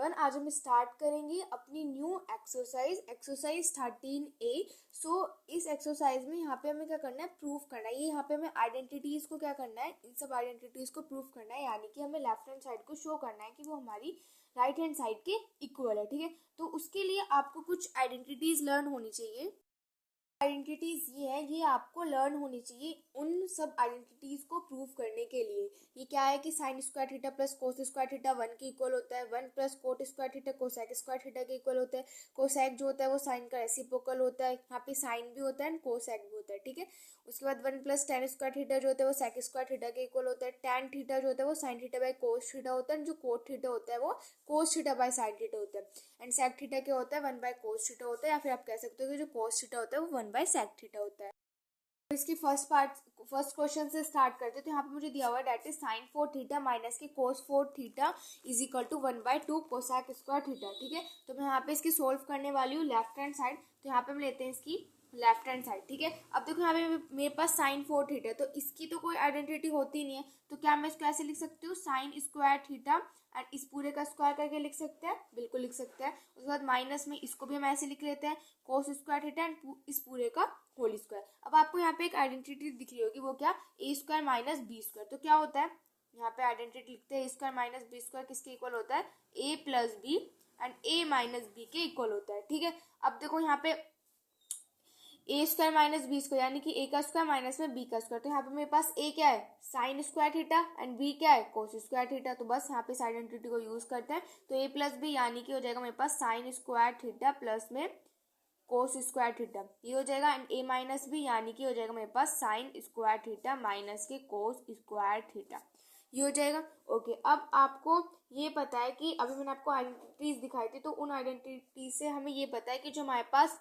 Everyone, आज हम start करेंगे अपनी न्यू एक्सरसाइज 13A। सो इस एक्सरसाइज में यहाँ पे हमें क्या करना है, प्रूफ करना है। ये यहाँ पे हमें आइडेंटिटीज को क्या करना है, इन सब आइडेंटिटीज को प्रूफ करना है, यानी कि हमें लेफ्ट हैंड साइड को शो करना है कि वो हमारी राइट हैंड साइड के इक्वल है। ठीक है, तो उसके लिए आपको कुछ आइडेंटिटीज लर्न होनी चाहिए। आइडेंटिटीज ये है, ये आपको लर्न होनी चाहिए उन सब आइडेंटिटीज को प्रूव करने के लिए। ये क्या है कि sign square theta plus cos square theta 1 के इक्वल होता है, 1 plus coat square theta cosec square theta के इक्वल होता है। कोसेक जो होता है वो साइन का रेसिप्रोकल होता है, यहाँ पे साइन भी होता है एंड कोसेक भी होता है। ठीक है, उसके बाद 1 प्लस टेन स्क्वायर थीटा जो होता है वो सेक स्क्वायर थीटा के इक्वल होता है। टेन थीटा जो होता है वो sine theta by cos theta होता है, जो कोट थीटा होता है वो cos theta by sine theta होता है। एंड सेक थीटा क्या होता है, 1 बाई कोस थीटा होता है, या फिर आप कह सकते हो कि जो कोस थीटा होता है वो 1 बाई सेक थीटा होता है। तो इसकी फर्स्ट क्वेश्चन से स्टार्ट करते हैं। तो यहाँ पे मुझे दिया हुआ है that is sine 4 theta minus के cos 4 theta is equal to 1/2 cosec square theta. ठीक है, तो मैं यहाँ पे इसकी सोल्व करने वाली हूँ लेफ्ट हैंड साइड। तो यहाँ पे हम लेते हैं इसकी लेफ्ट हैंड साइड। ठीक है, अब देखो यहाँ पे मेरे पास साइन 4 थीटा है, तो इसकी तो कोई आइडेंटिटी होती नहीं है, तो क्या मैं इसको ऐसे लिख सकती हूँ, साइन स्क्वायर थीटा एंड इस पूरे का स्क्वायर करके लिख सकते हैं, बिल्कुल लिख सकते हैं। उसके बाद माइनस में इसको भी हम ऐसे लिख लेते हैं, कोस स्क्वायर थीटा एंड इस पूरे का होल स्क्वायर। अब आपको यहाँ पे एक आइडेंटिटी दिख रही होगी, वो क्या, A square minus B square. तो क्या होता है, यहाँ पे आइडेंटिटी लिखते हैं, A square minus B square किसके इक्वल होता है, A plus B and A minus B के इक्वल होता है। ठीक है, अब देखो यहाँ पे A square minus B square यानी कि ए का स्क्वायर माइनस में बी का स्क्वायर। तो यहाँ पे मेरे पास ए क्या है, sine square theta and B क्या है, कोस स्क्वायर थीटा। तो बस यहाँ पे इस आइडेंटिटी को यूज करते हैं। तो ए प्लस बी यानी कि हो जाएगा मेरे पास साइन स्क्वायर थीटा प्लस में कोस स्क्वायर थीटा, ये हो जाएगा। एंड ए माइनस बी यानी कि हो जाएगा मेरे पास साइन स्क्वायर थीटा माइनस के कोस स्क्वायर थीटा, ये हो जाएगा। ओके, अब आपको ये पता है कि अभी मैंने आपको आइडेंटिटीज दिखाई थी, तो उन आइडेंटिटी से हमें ये पता है कि जो हमारे पास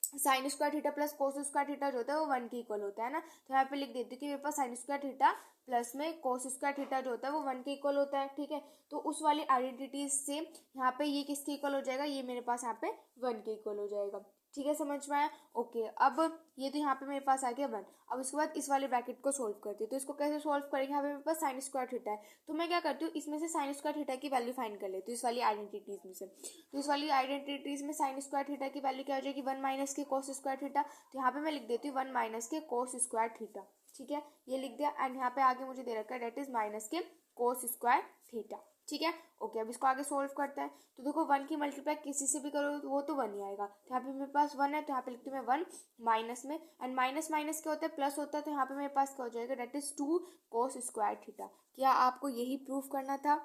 sine square theta plus cos square theta जो होता है वो 1 के इक्वल होता है ना। तो यहाँ पे लिख देती हूँ कि मेरे पास साइन स्क्वायर थीटा प्लस में कोस स्क्वायर थीटा जो होता है वो 1 के इक्वल होता है। ठीक है, तो उस वाली आइडेंटिटीज से यहाँ पे ये किसके इक्वल हो जाएगा, ये मेरे पास यहाँ पे 1 के इक्वल हो जाएगा। ठीक है, समझ में आया। ओके, अब ये तो यहाँ पे मेरे पास आ गया 1। अब इसके बाद इस वाले ब्रैकेट को सोल्व करती हूँ। तो इसको कैसे सोल्व करेंगे, यहाँ पे मेरे पास साइन स्क्वायर थीटा है, तो मैं क्या करती हूँ, इसमें से साइन स्क्वायर थीटा की वैल्यू फाइंड कर लेती हूँ इस वाली आइडेंटिटीज में से। तो इस वाली आइडेंटिटीज में साइन स्क्वायर थीटा की वैल्यू क्या हो जाएगी, 1 माइनस के कोस स्क्वायर थीटा। तो यहाँ पे मैं लिख देती हूँ 1 माइनस के कोस स्क्वायर थीटा। ठीक है, ये लिख दिया। एंड यहाँ पे आगे मुझे दे रखा है डेट इज माइनस के कोस स्क्वायर थीटा। ठीक है, ओके, अब इसको आगे सोल्व करते हैं। तो देखो 1 की मल्टीप्लाई किसी से भी करो तो वो तो 1 ही आएगा। तो यहाँ पे मेरे पास 1 है, तो यहाँ पे लिखती हूँ मैं 1 माइनस में, एंड माइनस माइनस क्या होता है, प्लस होता है। तो यहाँ पे मेरे पास क्या हो जाएगा, that is 2 cos square theta. क्या आपको यही प्रूफ करना था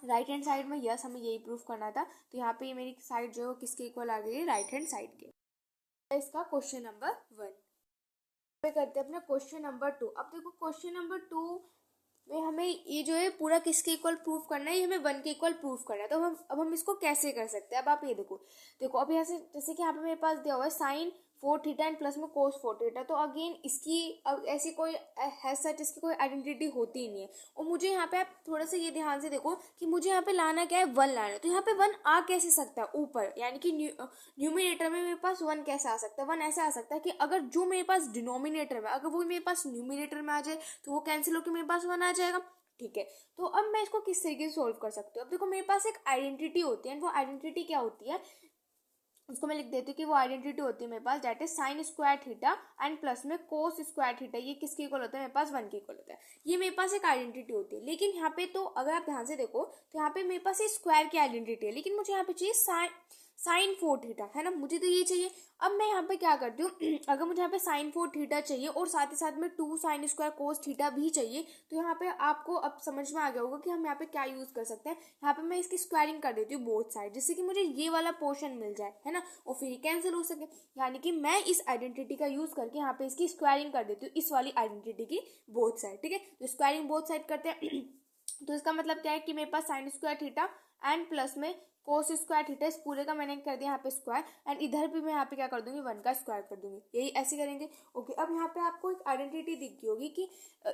राइट हैंड साइड में? यस, हमें यही प्रूफ करना था। तो यहाँ पे मेरी साइड जो है किसके इक्वल आ गई है, राइट हैंड साइड के। इसका क्वेश्चन नंबर 1 पे करते हैं अपना क्वेश्चन नंबर 2। अब देखो क्वेश्चन नंबर 2 में हमें ये जो है पूरा किसके इक्वल प्रूफ करना है, ये हमें 1 के इक्वल प्रूफ करना है। तो अब हम इसको कैसे कर सकते हैं, अब आप ये देखो अब यहाँ से जैसे कि यहाँ पे मेरे पास दिया हुआ है साइन 4 थीटा एंड प्लस में कोस 4 थीटा। तो अगेन इसकी अब ऐसी कोई है सच इसकी कोई आइडेंटिटी होती ही नहीं है। और मुझे यहाँ पे आप थोड़ा सा ये ध्यान से देखो कि मुझे यहाँ पे लाना क्या है, 1 लाना है। तो यहाँ पे 1 आ कैसे सकता है ऊपर, यानी कि न्यूमिनेटर में मेरे पास 1 कैसे आ सकता है, 1 ऐसे आ सकता है कि अगर जो मेरे पास डिनोमिनेटर में, अगर वो मेरे पास न्यूमिनेटर में आ जाए तो वो कैंसिल होकर मेरे पास 1 आ जाएगा। ठीक है, तो अब मैं इसको किस तरीके से सोल्व कर सकती हूँ। अब देखो मेरे पास एक आइडेंटिटी होती है, वो आइडेंटिटी क्या होती है, उसको मैं लिख देती हूँ कि वो आइडेंटिटी होती है मेरे पास that is sine square theta and plus में कोस स्क्वायर थीटा। ये किसके इक्वल होता है, मेरे पास 1 के इक्वल होता है। ये मेरे पास एक आइडेंटिटी होती है। लेकिन यहाँ पे तो अगर आप ध्यान से देखो तो यहाँ पे मेरे पास ये स्क्वायर की आइडेंटिटी है, लेकिन मुझे यहाँ पे चाहिए साइन 4 थीटा, है ना, मुझे तो ये चाहिए। अब मैं यहाँ पे क्या करती हूँ अगर मुझे यहाँ पे साइन 4 थीटा चाहिए और साथ ही साथ में 2 साइन स्क्वायर कोस थीटा भी चाहिए, तो यहाँ पे आपको अब समझ में आ गया होगा कि हम यहाँ पे क्या यूज कर सकते हैं। यहाँ पे मैं इसकी स्क्वायरिंग कर देती हूँ बोथ साइड, जिससे कि मुझे ये वाला पोर्शन मिल जाए, है ना, और फिर कैंसिल हो सके। यानी कि मैं इस आइडेंटिटी का यूज करके यहाँ पे इसकी स्क्वायरिंग कर देती हूँ इस वाली आइडेंटिटी की बोथ साइड। ठीक है, तो स्क्वायरिंग बोथ साइड करते हैं तो इसका मतलब क्या है कि मेरे पास sine square theta and plus में कोस स्क्वायर थीटा, इस पूरे का मैंने कर दिया यहाँ पे स्क्वायर, एंड इधर भी मैं यहाँ पे क्या कर दूंगी, 1 का स्क्वायर कर दूंगी। यही ऐसे करेंगे। ओके, अब यहाँ पे आपको एक आइडेंटिटी दिख गई होगी कि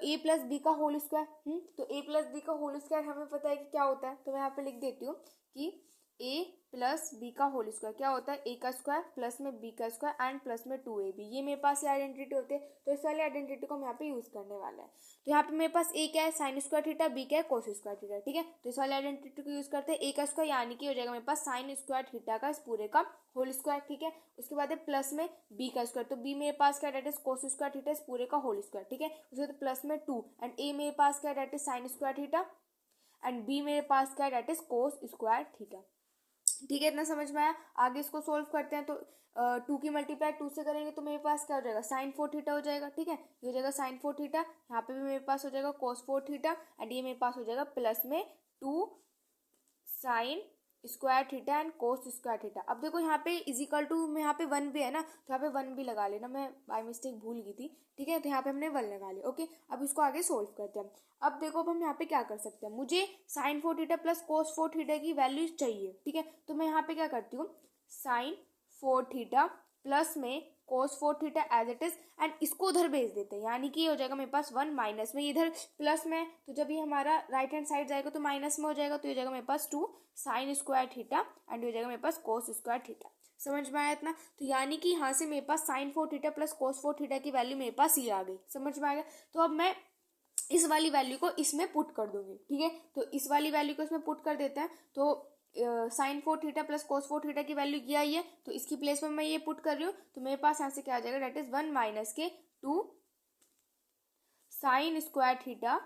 ए प्लस बी का होल स्क्वायर। तो ए प्लस बी का होल स्क्वायर हमें पता है कि क्या होता है। तो मैं यहाँ पे लिख देती हूँ कि ए प्लस बी का होल स्क्वायर क्या होता है, ए का स्क्वायर प्लस में बी का स्क्वायर एंड प्लस में 2ab। ये मेरे पास ये आइडेंटिटी होते हैं, तो इस वाली आइडेंटिटी को हम यहाँ पे यूज करने वाले हैं। तो यहाँ पे मेरे पास ए क्या है, साइन स्क्वायर थीटा, बी क्या है, कोस स्क्वायर थीटा। ठीक है, तो इस वाली आइडेंटिटी को यूज करते हैं। ए का स्क्वायर यानी कि हो जाएगा मेरे पास साइन स्क्वायर थीटा का इस पूरे का होल स्क्वायर। ठीक है, उसके बाद है प्लस में बी का स्क्वायर, तो बी मेरे पास क्या that is cos square theta इस पूरे का होल स्क्वायर। ठीक है, उसके बाद प्लस में 2 एंड ए मेरे पास क्या that is sine square theta and B मेरे पास क्या that is cos square theta. ठीक है, इतना समझ में आया। आगे इसको सोल्व करते हैं, तो 2 की मल्टीप्लाई 2 से करेंगे तो मेरे पास क्या हो जाएगा, साइन 4 थीटा हो जाएगा। ठीक है, ये हो जाएगा साइन 4 थीटा, यहाँ पे भी मेरे पास हो जाएगा कोस 4 थीटा एंड ये मेरे पास हो जाएगा प्लस में 2 sign square theta and cos square theta. अब देखो यहाँ पे इजिकल टू में यहाँ पे 1 भी है ना, तो यहाँ पे 1 भी लगा लेना, मैं बाय मिस्टेक भूल गई थी। ठीक है, तो यहाँ पे हमने 1 लगा लिया। ओके, अब इसको आगे सोल्व करते हैं। अब देखो अब हम यहाँ पे क्या कर सकते हैं, मुझे sine 4 theta plus cos 4 theta की वैल्यू चाहिए। ठीक है, तो मैं यहाँ पे क्या करती हूँ, साइन 4 थीटा प्लस में cos 4 theta as it is and इसको उधर भेज देते हैं, यानी कि ये हो जाएगा मेरे पास 1 माइनस में, इधर प्लस में, तो जब ये हमारा राइट हैंड साइड जाएगा तो माइनस में हो जाएगा, तो ये हो जाएगा मेरे पास 2 साइन स्क्वायर थीटा एंड ये हो जाएगा मेरे पास कोस स्क्वायर थीटा। समझ में आया इतना, तो यानी कि यहाँ से मेरे पास sine 4 theta plus cos 4 theta की वैल्यू मेरे पास ये आ गई। समझ में आ गया, तो अब मैं इस वाली वैल्यू को इसमें पुट कर दूंगी। ठीक है, तो इस वाली वैल्यू को इसमें पुट कर देते हैं, तो sine 4 theta plus cos 4 theta की वैल्यू क्या आई है, तो इसकी प्लेस में मैं ये पुट कर रही हूँ, तो मेरे पास यहाँ से क्या आ जाएगा, डेट इज 1 माइनस के 2 sign square theta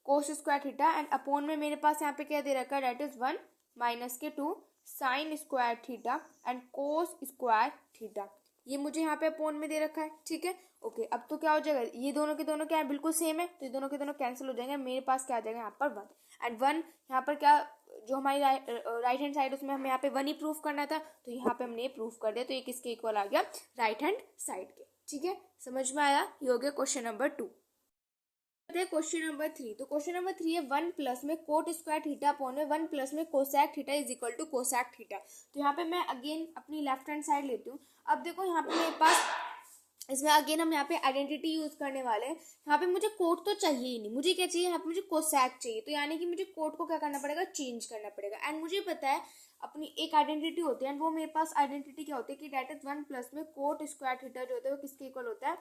cos square theta and upon में मेरे पास यहाँ पे क्या दे रखा है, डेट इज 1 माइनस के 2 sign square theta and cos square theta. ये मुझे यहाँ पे अपॉन में दे रखा है। ठीक है, ओके, अब तो क्या हो जाएगा, ये दोनों के दोनों क्या है, बिल्कुल सेम है, तो ये दोनों के दोनों कैंसिल हो जाएंगे। मेरे पास क्या आ जाएगा यहाँ पर 1 एंड 1 यहाँ पर क्या, जो हमारी राइट हैंड साइड उसमें हमें यहाँ पे 1 ही प्रूफ करना था, तो यहाँ पे हमने प्रूफ कर दिया, तो ये किसके इक्वल आ गया, राइट हैंड साइड के। ठीक है, समझ में आया, ये हो गया क्वेश्चन नंबर 2। क्वेश्चन नंबर 3, तो क्वेश्चन नंबर 3 है 1 प्लस में कोट स्क्वायर थीटा अपॉन में 1 प्लस में cosec theta is equal to cosec theta. तो यहाँ पे मैं अगेन अपनी लेफ्ट हैंड साइड लेती हूँ। अब देखो यहाँ पे मेरे पास इसमें अगेन हम यहाँ पे आइडेंटिटी यूज करने वाले हैं। यहाँ पे मुझे कोट तो चाहिए ही नहीं, मुझे क्या चाहिए, यहाँ पे मुझे कोसैक चाहिए, तो यानी कि मुझे कोट को क्या करना पड़ेगा, चेंज करना पड़ेगा। एंड मुझे पता है अपनी एक आइडेंटिटी होती है एंड वो मेरे पास आइडेंटिटी क्या होती है कि डेट इज 1 प्लस में कोट स्क्वायर थीटा जो होता है वो किसके इक्वल होता है,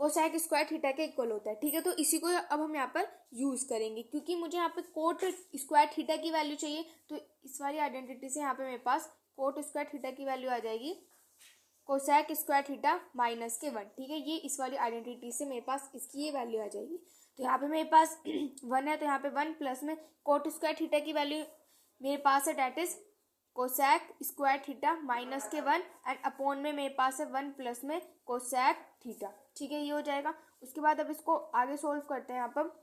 कोसैक स्क्वायर थीटा के इक्वल होता है। ठीक है, तो इसी को अब हम यहाँ पर यूज करेंगे, क्योंकि मुझे यहाँ पे कोट स्क्वायर थीटा की वैल्यू चाहिए, तो इस वाली आइडेंटिटी से यहाँ पे मेरे पास कोट स्क्वायर थीटा की वैल्यू आ जाएगी कोसैक स्क्वायर थीटा माइनस के 1। ठीक है, ये इस वाली आइडेंटिटी से मेरे पास इसकी ये वैल्यू आ जाएगी। तो यहाँ पे मेरे पास 1 है, तो यहाँ पे 1 प्लस में कोट स्क्वायर थीटा की वैल्यू मेरे पास है, that is cosec square theta minus के 1 एंड अपॉन में मेरे पास है 1 प्लस में कोसैक थीटा। ठीक है, ये हो जाएगा। उसके बाद अब इसको आगे सोल्व करते हैं यहाँ पर।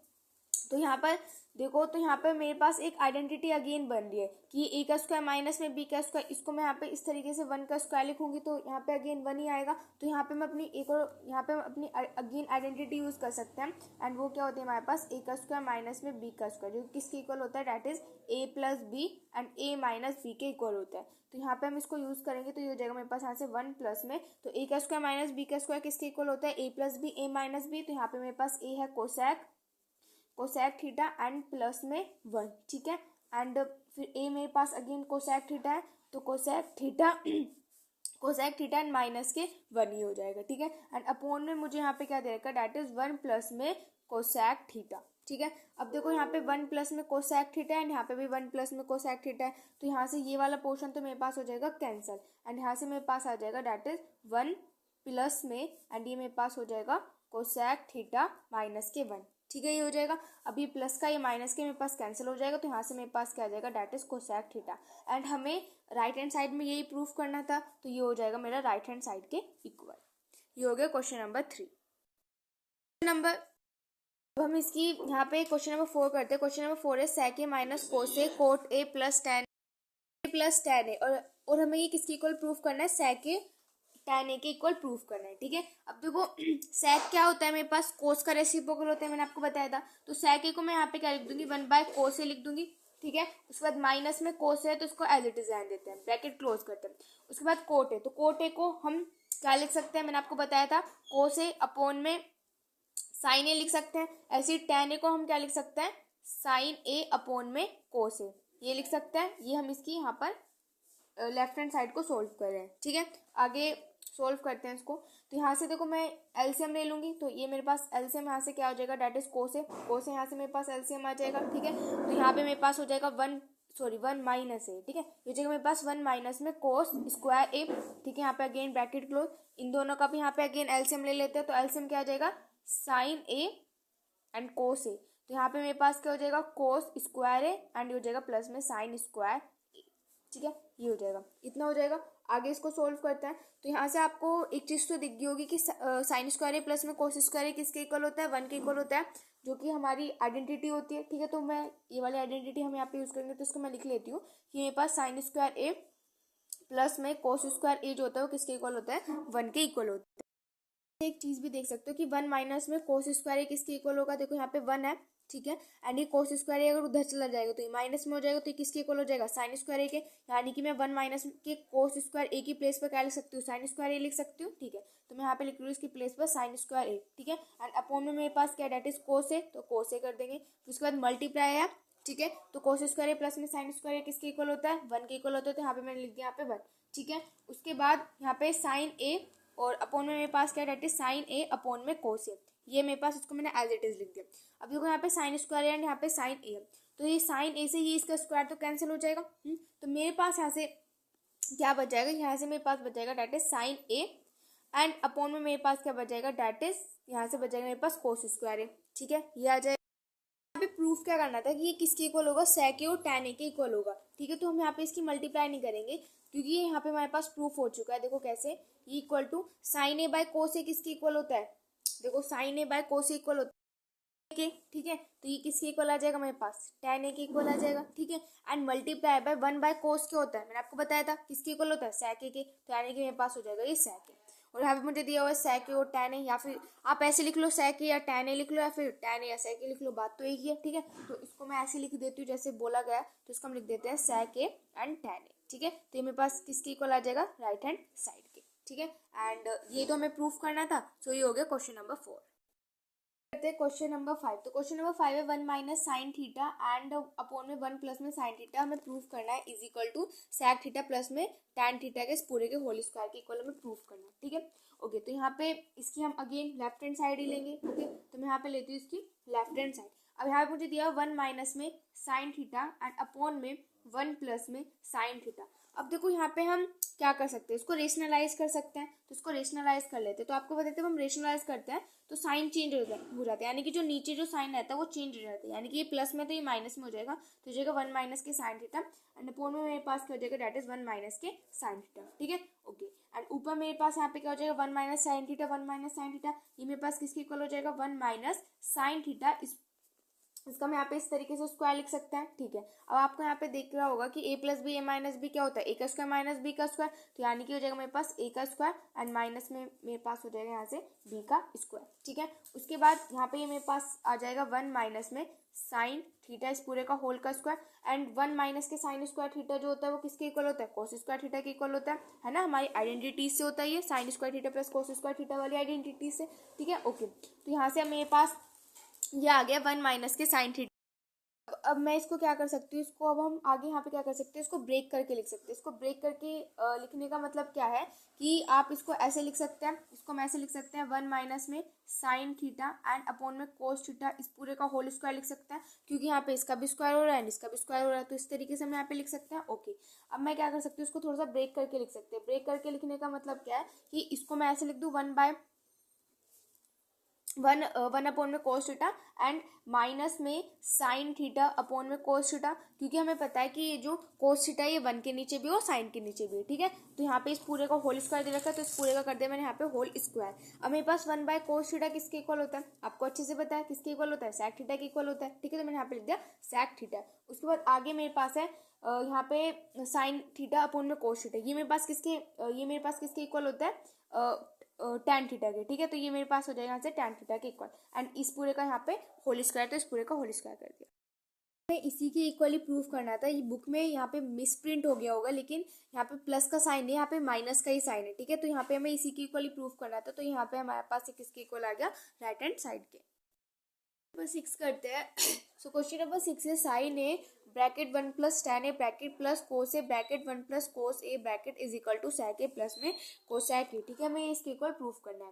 तो यहाँ पर देखो, तो यहाँ पर मेरे पास एक आइडेंटिटी अगेन बन रही है कि ए का स्क्वायर माइनस में बी का स्क्वायर, इसको मैं यहाँ पे इस तरीके से 1 का स्क्वायर लिखूंगी तो यहाँ पे अगेन 1 ही आएगा। तो यहाँ पे मैं अपनी एक और यहाँ पे अपनी अगेन आइडेंटिटी यूज कर सकते हैं एंड वो क्या होती है हमारे पास, ए का स्क्वायर माइनस में बी का स्क्वायर, जो किसके इक्वल होता है, that is A plus B and A minus B के इक्वल होता है। तो यहाँ पे हम इसको यूज करेंगे, तो ये हो जाएगा मेरे पास यहाँ से 1 प्लस में, तो ए का स्क्वायर माइनस बी का स्क्वायर किसके इक्वल होता है, A plus B A minus B, तो यहाँ पे मेरे पास ए है कोसैक थीटा एंड प्लस में 1। ठीक है, एंड फिर ए मेरे पास अगेन कोसैक थीटा है, तो कोसैक थीटा एंड माइनस के 1 ही हो जाएगा। ठीक है, एंड अपॉन में मुझे यहाँ पे क्या दे रखा है, डेट इज 1 प्लस में कोसैक थीटा। ठीक है, अब देखो यहाँ पे 1 प्लस में कोसैक थीटा एंड यहाँ पे भी 1 प्लस में कोसैक थीटा है, तो यहाँ से ये वाला पोर्शन तो मेरे पास हो जाएगा कैंसल एंड यहाँ से मेरे पास आ जाएगा डेट इज 1 प्लस में एंड ये मेरे पास हो जाएगा कोसैक थीटा माइनस के 1। ठीक है, ये हो जाएगा। अब ये प्लस का ये माइनस के मेरे पास कैंसिल हो जाएगा, तो यहाँ से मेरे पास क्या आ जाएगा, that is cosec theta and हमें राइट हैंड साइड में यही प्रूफ करना था, तो ये हो जाएगा मेरा राइट हैंड साइड के इक्वल। ये हो गया क्वेश्चन नंबर 3। अब हम इसकी यहाँ पे क्वेश्चन नंबर 4 करते हैं। क्वेश्चन नंबर 4 है sec A minus cos A cot A plus tan A और हमें ये किसके इक्वल प्रूफ करना है, सेक ए tan a के इक्वल प्रूफ करना है। ठीक है, अब देखो sec क्या होता है, मेरे पास कोस का रेसिप्रोकल होता है, मैंने आपको बताया था। तो sec a को मैं यहाँ पे क्या लिख दूंगी, 1 बाय कोस ए लिख दूंगी। ठीक है, उसके बाद माइनस में कोस है तो इसको एज इट इज रहने देते हैं, ब्रैकेट क्लोज करते हैं। उसके बाद कोट है, तो कोट ए को हम क्या लिख सकते हैं, मैंने आपको बताया था कोस ए अपॉन में साइन ए लिख सकते हैं। ऐसे tan a को हम क्या लिख सकते हैं, साइन ए अपॉन में कोस ए। ये लिख सकते हैं, ये हम इसकी यहाँ पर लेफ्ट हैंड साइड को सोल्व कर रहे हैं। ठीक है, आगे सोल्व करते हैं इसको। तो यहाँ से देखो मैं एलसीएम ले लूंगी, तो ये मेरे पास एलसीएम यहाँ से क्या हो जाएगा, डेट इज कोस है, कोस है यहाँ से मेरे पास एलसीएम आ जाएगा। ठीक है, तो यहाँ पे मेरे पास हो जाएगा वन माइनस ए। ठीक है, ये जगह मेरे पास वन माइनस में कोस स्क्वायर ए। ठीक है, यहाँ पे अगेन ब्रैकेट क्लोज, इन दोनों का भी यहाँ पे अगेन एलसीएम ले लेते हैं। तो एलसीएम क्या आ जाएगा, sign A and cos A. तो यहाँ पे मेरे पास क्या हो जाएगा, कोस स्क्वायर ए एंड ये हो जाएगा प्लस में साइन स्क्वायर ए। ठीक है, ये हो जाएगा, इतना हो जाएगा। आगे इसको सोल्व करते हैं। तो यहाँ से आपको एक चीज़ तो दिख गई होगी कि साइन स्क्वायर ए प्लस में कोस स्क्वायर ए किसके इक्वल होता है, 1 के इक्वल होता है, जो कि हमारी आइडेंटिटी होती है। ठीक है, तो मैं ये वाली आइडेंटिटी हम यहाँ पे यूज़ करेंगे, तो इसको मैं लिख लेती हूँ कि मेरे पास साइन स्क्वायर ए प्लस में कोस स्क्वायर ए जो होता है वो किसके इक्वल होता है, 1 के इक्वल होता है। एक चीज़ भी देख सकते हो कि 1 माइनस में कोस स्क्वायर ए किसके इक्वल होगा, देखो यहाँ पे 1 है। ठीक है, एंड ये कोस स्क्वायर ए अगर उधर चला जाएगा तो ये माइनस में हो जाएगा, तो ये किसके इक्वल हो जाएगा, साइन स्क्वायर ए के। यानी कि मैं 1 माइनस के कोस स्क्वायर ए की प्लेस पर क्या लिख सकती हूँ, साइन स्क्वायर ए लिख सकती हूँ। ठीक है, तो मैं यहाँ पे लिख रही हूँ इसकी प्लेस पर साइन स्क्वायर ए। ठीक है, एंड अपॉन में मेरे पास क्या, डेट इज कोस ए, तो कोस ए कर देंगे। फिर उसके बाद मल्टीप्लाई है। ठीक है, तो कोस स्क्वायर ए प्लस में साइन स्क्वायर ए किसके इक्वल होता है, 1 के इक्वल होता है, तो यहाँ पे मैंने लिख दिया यहाँ पे 1। ठीक है, उसके बाद यहाँ पे साइन ए और अपॉन में मेरे पास क्या, that is sine A upon में कोस ए। ये मेरे पास, इसको मैंने एज इट इज लिख दिया। अब देखो यहाँ पे साइन स्क्वायर एंड यहाँ पे साइन ए, तो ये साइन ए से ये इसका स्क्वायर तो कैंसिल हो जाएगा। तो मेरे पास यहाँ से क्या बच जाएगा, यहाँ से मेरे पास बच जाएगा that is sine A and upon में मेरे पास क्या बच जाएगा, डेट इज यहाँ से बच जाएगा मेरे पास कोस स्क्वायर ए। ठीक है, ये आ जाएगा। यहाँ पे प्रूफ क्या करना था कि ये किसके इक्वल होगा, sec ए और tan ए के इक्वल होगा। ठीक है, तो हम यहाँ पे इसकी मल्टीप्लाई नहीं करेंगे क्योंकि ये यहाँ पे हमारे पास प्रूफ हो चुका है। देखो कैसे, ये equal to sine A by cos A किसके इक्वल होता है, देखो sine A by cos A equal होता है। ठीक है, तो ये किसके इक्वल आ जाएगा मेरे पास, tan ए के इक्वल आ जाएगा। ठीक है, एंड मल्टीप्लाई बाय 1 बाय कोस क्या होता है, मैंने आपको बताया था किसके इक्वल होता है, sec ए के। तो यानी कि मेरे पास हो जाएगा ये sec ए। और यहाँ पे मुझे दिया हुआ है sec ए और tan ए, या फिर आप ऐसे लिख लो sec ए या tan ए लिख लो, या फिर tan ए या sec ए लिख लो, बात तो एक ही है। ठीक है, तो इसको मैं ऐसे लिख देती हूँ जैसे बोला गया, तो इसको हम लिख देते हैं sec ए एंड tan ए। ठीक है, तो ये मेरे पास किसके इक्वल आ जाएगा, राइट हैंड साइड के। ठीक है, एंड ये तो हमें प्रूफ करना था। सो ये हो गया क्वेश्चन नंबर 4। करते हैं क्वेश्चन नंबर 5। तो क्वेश्चन नंबर 5 है 1 minus sine theta and upon में 1 प्लस में साइन थीटा हमें प्रूफ करना है is equal to sec theta plus में tan थीटा के इस पूरे के होल स्क्वायर के इक्वल हमें प्रूफ करना है। ठीक है, ओके, तो यहाँ पे इसकी हम अगेन लेफ्ट हैंड साइड ही लेंगे। ओके, तो मैं यहाँ पे लेती हूँ इसकी लेफ्ट हैंड साइड। अब यहाँ पे मुझे दिया 1 माइनस में साइन थीटा एंड अपॉन में 1 प्लस में साइन थीटा। अब देखो यहाँ पे हम क्या कर सकते हैं, इसको रेशनलाइज कर सकते हैं, तो इसको रेशनलाइज कर लेते हैं। तो आपको बताते हैं हम रेशनलाइज करते हैं तो साइन चेंज हो जाता है, यानी कि जो नीचे जो साइन रहता है वो चेंज हो जाता है, यानी कि ये प्लस में तो ये माइनस में हो जाएगा, तो हो जाएगा 1 माइनस के साइन थीटा एंड अपॉन में मेरे पास क्या हो जाएगा, डेट इज 1 माइनस के साइन थीटा। ठीक है, ओके, एंड ऊपर मेरे पास यहाँ पे क्या हो जाएगा, 1 minus sine theta, 1 minus sine theta, ये मेरे पास किसके इक्वल हो जाएगा, 1 माइनस साइन थीटा। इसका हम यहाँ पे इस तरीके से स्क्वायर लिख सकते हैं। ठीक है, अब आपको यहाँ पे देख रहा होगा कि a plus B A minus B क्या होता है, ए का स्क्वायर माइनस बी का स्क्वायर, तो यानी कि हो जाएगा मेरे पास a का स्क्वायर एंड माइनस में मेरे पास हो जाएगा यहाँ से b का स्क्वायर। ठीक है, उसके बाद यहाँ पे ये मेरे पास आ जाएगा 1 माइनस में साइन थीटा इस पूरे का होल का स्क्वायर एंड 1 माइनस के साइन स्क्वायर थीटा जो होता है वो किसके इक्वल होता है, कोस स्क्वायर थीटा के इक्वल होता है ना, हमारी आइडेंटिटी से होता है ये sign square theta plus cos square theta वाली आइडेंटिटी से। ठीक है, ओके, तो यहाँ से मेरे पास ये आ गया 1 माइनस के साइन थीटा। अब मैं इसको क्या कर सकती हूँ, इसको अब हम आगे यहाँ पे क्या कर सकते हैं, इसको ब्रेक करके लिख सकते हैं। इसको ब्रेक करके लिखने का मतलब क्या है कि आप इसको ऐसे लिख सकते हैं, इसको हम ऐसे लिख सकते हैं 1 माइनस में साइन थीटा एंड अपॉन में कोस थीटा इस पूरे का होल स्क्वायर लिख सकते हैं, क्योंकि यहाँ पे इसका भी स्क्वायर हो रहा है इसका भी स्क्वायर हो रहा है, तो इस तरीके से हम यहाँ पे लिख सकते हैं। ओके, अब मैं क्या कर सकती हूँ, इसको थोड़ा सा ब्रेक करके लिख सकते हैं। ब्रेक करके लिखने का मतलब क्या है कि इसको मैं ऐसे लिख दूँ 1 अपॉन में कोस थीटा एंड माइनस में साइन थीटा अपॉन में कोस थीटा, क्योंकि हमें पता है कि ये जो कोस थीटा ये 1 के नीचे भी और साइन के नीचे भी है। ठीक है, तो यहाँ पे इस पूरे का होल स्क्वायर दे रखा है, तो इस पूरे का कर दिया मैंने यहाँ पे होल स्क्वायर। अब मेरे पास 1 बाय कोस थीटा किसके इक्वल होता है, आपको अच्छे से पता है किसके इक्वल होता है, sec थीटा के इक्वल होता है। ठीक है, तो मैंने यहाँ पे लिख दिया sec थीटा। उसके बाद आगे मेरे पास है यहाँ पे साइन थीटा अपॉन में कोस थीटा, ये मेरे पास किसके इक्वल होता है, tan थीटा के। ठीक है, तो ये मेरे पास हो जाएगा यहाँ से tan थीटा के इक्वल एंड इस पूरे का यहाँ पे होल स्क्वायर, तो इस पूरे का होल स्क्वायर कर दिया। हमें इसी के इक्वली प्रूफ करना था। ये बुक में यहाँ पे मिस प्रिंट हो गया होगा, लेकिन यहाँ पे प्लस का साइन है, यहाँ पे माइनस का ही साइन है। ठीक है, तो यहाँ पे हमें इसी के इक्वली प्रूफ करना था, तो यहाँ पे हमारे पास किसके इक्वल आ गया, राइट हैंड साइड के। नंबर 6 करते हैं। सो क्वेश्चन नंबर 6 है sine A bracket 1 plus tan A bracket plus cos A bracket 1 plus cos A bracket is equal to sec A plus में कोसेक ए। ठीक है, हमें इसके इक्वल प्रूफ करना है।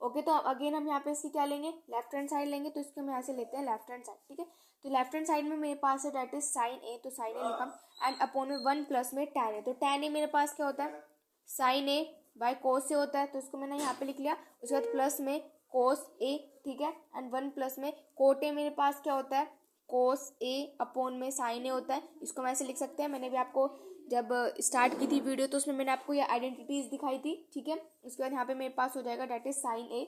ओके, तो अगेन हम यहाँ पे इसकी क्या लेंगे, लेफ्ट हैंड साइड लेंगे, तो इसको हम यहाँ से लेते हैं लेफ्ट हैंड साइड। ठीक है, तो लेफ्ट हैंड साइड में मेरे पास है डेट इज साइन ए, तो साइन ए लिखा एंड अपॉन में 1 प्लस में tan ए, तो tan ए मेरे पास क्या होता है साइन ए बाय कोस ए होता है, तो इसको मैंने यहाँ पे लिख लिया। उसके बाद प्लस में कोस ए, ठीक है, एंड 1 प्लस में कोट ए मेरे पास क्या होता है कोस ए अपॉन में साइन ए होता है, इसको हम ऐसे लिख सकते हैं। मैंने भी आपको जब स्टार्ट की थी वीडियो तो उसमें मैंने आपको ये आइडेंटिटीज दिखाई थी। ठीक है, उसके बाद यहाँ पे मेरे पास हो जाएगा डेट इज साइन ए।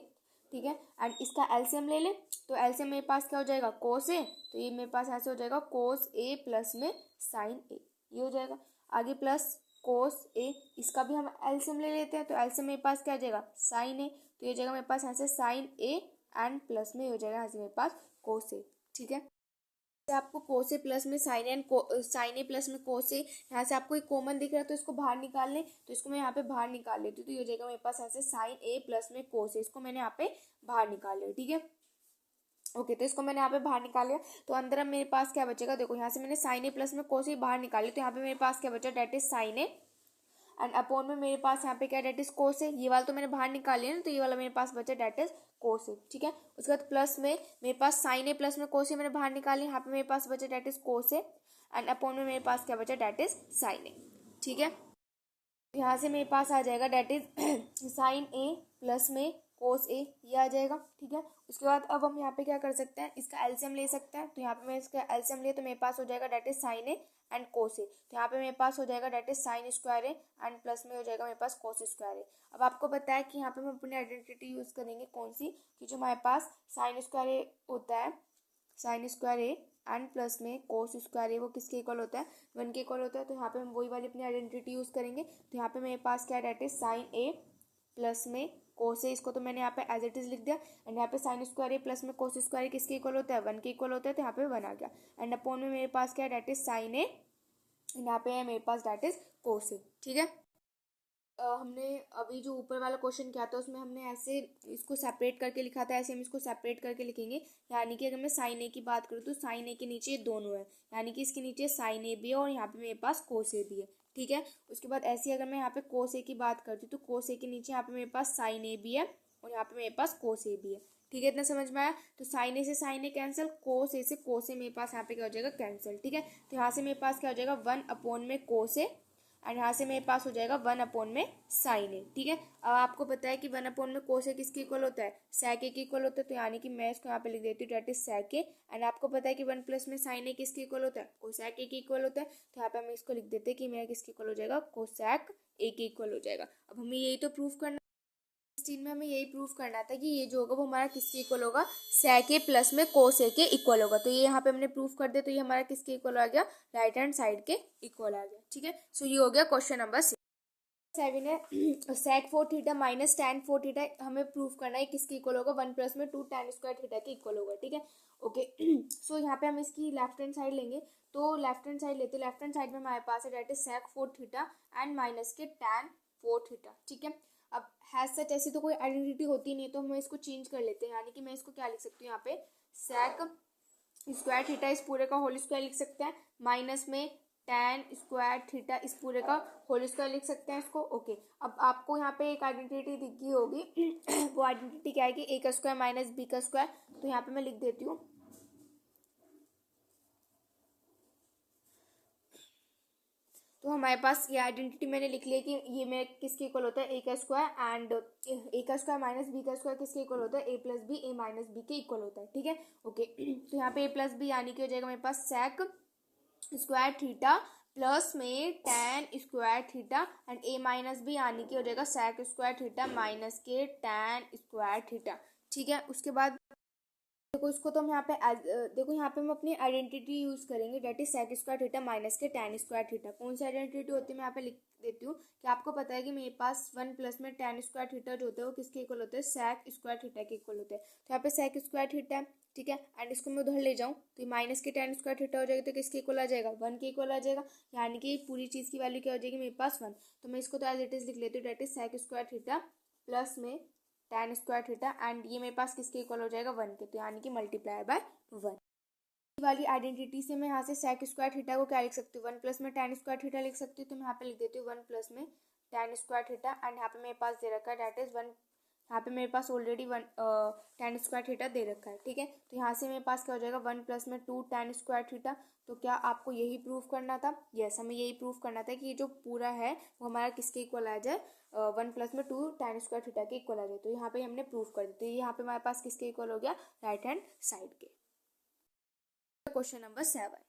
ठीक है, एंड इसका एलसीएम ले ले, तो एलसीएम मेरे पास क्या हो जाएगा कोस ए, तो ये मेरे पास ऐसे हो जाएगा कोस ए प्लस में साइन ए, ये हो जाएगा। आगे प्लस कोस ए, इसका भी हम एलसीएम ले लेते हैं, तो एलसीएम मेरे पास क्या आ जाएगा साइन ए, तो ये जाएगा मेरे पास यहाँ से साइन ए एंड प्लस में हो जाएगा यहाँ से मेरे पास कोस ए। ठीक है, आपको कोस ए प्लस में sine and sine A plus में कोस ए, यहाँ से आपको एक कॉमन दिख रहा है तो इसको बाहर निकाल लें, तो इसको मैं यहाँ पे बाहर निकाल लेती हूँ, तो ये हो जाएगा मेरे पास यहाँ से साइन ए प्लस में कोस ए, इसको मैंने यहाँ पे बाहर निकाल लिया। ठीक है, ओके, तो इसको मैंने यहाँ पे बाहर निकाल लिया, तो अंदर अब मेरे पास क्या बचेगा, देखो यहाँ से मैंने साइन ए प्लस में कोस ए बाहर निकाल लिया, तो यहाँ पे मेरे पास क्या बचा that is sine A and upon में मेरे पास यहाँ पे क्या डेट इज कोस है, ये वाला तो मैंने बाहर निकाल लिया ना, तो ये वाला मेरे पास बचा डेट इज कोस है। ठीक है, उसके बाद प्लस में मेरे पास साइन ए प्लस में कोस है मैंने बाहर निकाल लिया, यहाँ पे मेरे पास बचा डेट इज कोस है एंड अपॉन में मेरे पास क्या बचा डेट इज साइन ए। ठीक है, यहाँ से मेरे पास आ जाएगा that is sine A plus में कोस ए, ये आ जाएगा। ठीक है, उसके बाद अब हम यहाँ पे क्या कर सकते हैं, इसका एलसीएम ले सकते हैं, तो यहाँ पे मैं इसका एलसीएम लिया तो मेरे पास हो जाएगा that is sine A and cos A, तो यहाँ पे मेरे पास हो जाएगा that is sine square A and plus में हो जाएगा मेरे पास कोस स्क्वायर ए। अब आपको पता है कि यहाँ पे हम अपनी आइडेंटिटी यूज करेंगे कौन सी, कि जो हमारे पास साइन स्क्वायर ए होता है, sine square A and plus में कोस स्क्वायर ए, वो किसके इक्वल होता है 1 के इक्वल होता है, तो यहाँ पे हम वही वाली अपनी आइडेंटिटी यूज करेंगे। तो यहाँ पे मेरे पास क्या that is sine A plus में कोस ए, इसको तो मैंने यहाँ पे एज इट इज लिख दिया, एंड यहाँ पे साइन स्क्वायर ए प्लस में कोस स्क्वायर ए किसके इक्वल होता है 1 के इक्वल होता है, तो यहाँ पे 1 आ गया एंड अपॉन में मेरे पास क्या डेट इज साइन ए, यहाँ पे है मेरे पास डेट इज कोस ए। ठीक है, हमने अभी जो ऊपर वाला क्वेश्चन किया था उसमें हमने ऐसे इसको सेपरेट करके लिखा था, ऐसे हम इसको सेपरेट करके लिखेंगे। यानी कि अगर मैं साइन ए की बात करूँ तो साइन ए के नीचे ये दोनों है, यानी कि इसके नीचे साइन ए भी है और यहाँ पे मेरे पास कोस ए भी है। ठीक है, उसके बाद ऐसे अगर मैं यहाँ पे कोस ए की बात करती हूँ तो कोस ए के नीचे यहाँ पे मेरे पास साइन ए भी है और यहाँ पे मेरे पास कोस ए भी है। ठीक है, इतना समझ में आया। तो साइन ए से साइन ए कैंसिल, कोस ए से कोस ए मेरे पास यहाँ पे क्या हो जाएगा कैंसिल। ठीक है, तो यहाँ से मेरे पास क्या हो जाएगा 1 अपॉन में कोस ए एंड यहाँ से मेरे पास हो जाएगा 1 अपॉन में साइन ए। ठीक है, अब आपको पता है कि 1 अपॉन में कोस ए किसके इक्वल होता है sec ए के इक्वल होता है, तो यानी कि मैं इसको यहाँ पे लिख देती हूँ that is sec A and आपको पता है कि 1 प्लस में साइन ए किसके इक्वल होता है कोसेक ए के इक्वल होता है, तो यहाँ पे हम इसको लिख देते हैं कि मेरा किसके इक्वल हो जाएगा कोसेक ए के इक्वल हो जाएगा। अब हमें यही तो प्रूफ करना, चीज में हमें यही प्रूफ करना था कि ये जो होगा वो हमारा किसके इक्वल होगा sec ए प्लस में कोस ए के इक्वल होगा, तो ये यहाँ पे हमने प्रूफ कर दिया, तो ये हमारा किसके इक्वल आ गया राइट हैंड साइड के इक्वल आ गया। ठीक है, सो ये हो गया क्वेश्चन नंबर 7 है sec 4 theta minus tan 4 theta हमें प्रूफ करना है किसके इक्वल होगा 1 प्लस में 2 tan स्क्वायर थीटा के इक्वल होगा। ठीक है, ओके, सो यहाँ पे हम इसकी लेफ्ट हैंड साइड लेंगे, तो लेफ्ट हैंड साइड लेते, लेफ्ट हैंड साइड में हमारे पास है that is sec 4 theta and minus के tan 4 थीटा। ठीक है, अब हैज सच ऐसी तो कोई आइडेंटिटी होती नहीं, तो हम इसको चेंज कर लेते हैं, यानी कि मैं इसको क्या लिख सकती हूँ यहाँ पे sec स्क्वायर थीटा इस पूरे का होल स्क्वायर लिख सकते हैं, माइनस में tan स्क्वायर थीटा इस पूरे का होल स्क्वायर लिख सकते हैं इसको। ओके, अब आपको यहाँ पे एक आइडेंटिटी दिखी होगी वो आइडेंटिटी क्या है कि a का स्क्वायर माइनस b का स्क्वायर, तो यहाँ पे मैं लिख देती हूँ, तो हमारे पास ये आइडेंटिटी मैंने लिख लिया कि ये मेरे किसके इक्वल होता है a का स्क्वायर एंड a का स्क्वायर माइनस b का स्क्वायर किसके इक्वल होता है a plus B a minus b के इक्वल होता है। ठीक है, ओके, तो यहाँ पे a प्लस बी यानी कि हो जाएगा मेरे पास sec स्क्वायर थीटा प्लस में tan square theta and a minus B यानी कि हो जाएगा sec स्क्वायर थीटा माइनस के tan स्क्वायर थीटा। ठीक है, उसके बाद देखो इसको तो हम यहाँ पे देखो यहाँ पे हम अपनी आइडेंटिटी यूज करेंगे that is sec square theta minus के tan स्क्वायर थीटा। कौन सी आइडेंटिटी होती है मैं यहाँ पे लिख देती हूँ कि आपको पता है कि मेरे पास 1 प्लस में tan स्क्वायर थीटा जो होता है वो किसके इक्वल होता है sec स्क्वायर थीटा के इक्वल होता है, तो यहाँ पे sec स्क्वायर थीटा है। ठीक है, एंड इसको मैं उधर ले जाऊँ तो ये माइनस के tan स्क्वायर थीटा हो जाएगा, तो किसके इक्वल आ जाएगा 1 के इक्वल आ जाएगा, यानी कि पूरी चीज़ की वैल्यू क्या हो जाएगी मेरे पास 1। तो मैं इसको तो एज इट इज लिख लेती हूँ that is sec square theta plus में tan स्क्वायर थीटा एंड ये मेरे पास किसके इक्वल हो जाएगा 1 के, तो यानी कि मल्टीप्लाई बाय 1। वाली आइडेंटिटी से मैं यहाँ से सेक स्क्वायर थीटा को क्या लिख सकती हूँ, 1 प्लस में tan स्क्वायर थीटा लिख सकती हूँ। तो मैं यहाँ पे लिख देती हूँ 1 प्लस में tan स्क्वायर थीटा, एंड यहाँ पे मेरे पास दे रखा है डेट इज 1, यहाँ पे मेरे पास ऑलरेडी 1 tan स्क्वायर थीटा दे रखा है, ठीक है। तो यहाँ से मेरे पास क्या हो जाएगा 1 प्लस में 2 tan स्क्वायर थीटा। तो क्या आपको यही प्रूव करना था? यस, हमें यही प्रूव करना था कि ये जो पूरा है वो हमारा किसके इक्वल आ जाए, 1 प्लस में 2 tan स्क्वायर थीटा के इक्वल आ जाए। तो यहाँ पे हमने प्रूव कर दी। तो यहाँ पे हमारे पास किसके इक्वल हो गया, राइट हैंड साइड के। Question number 7,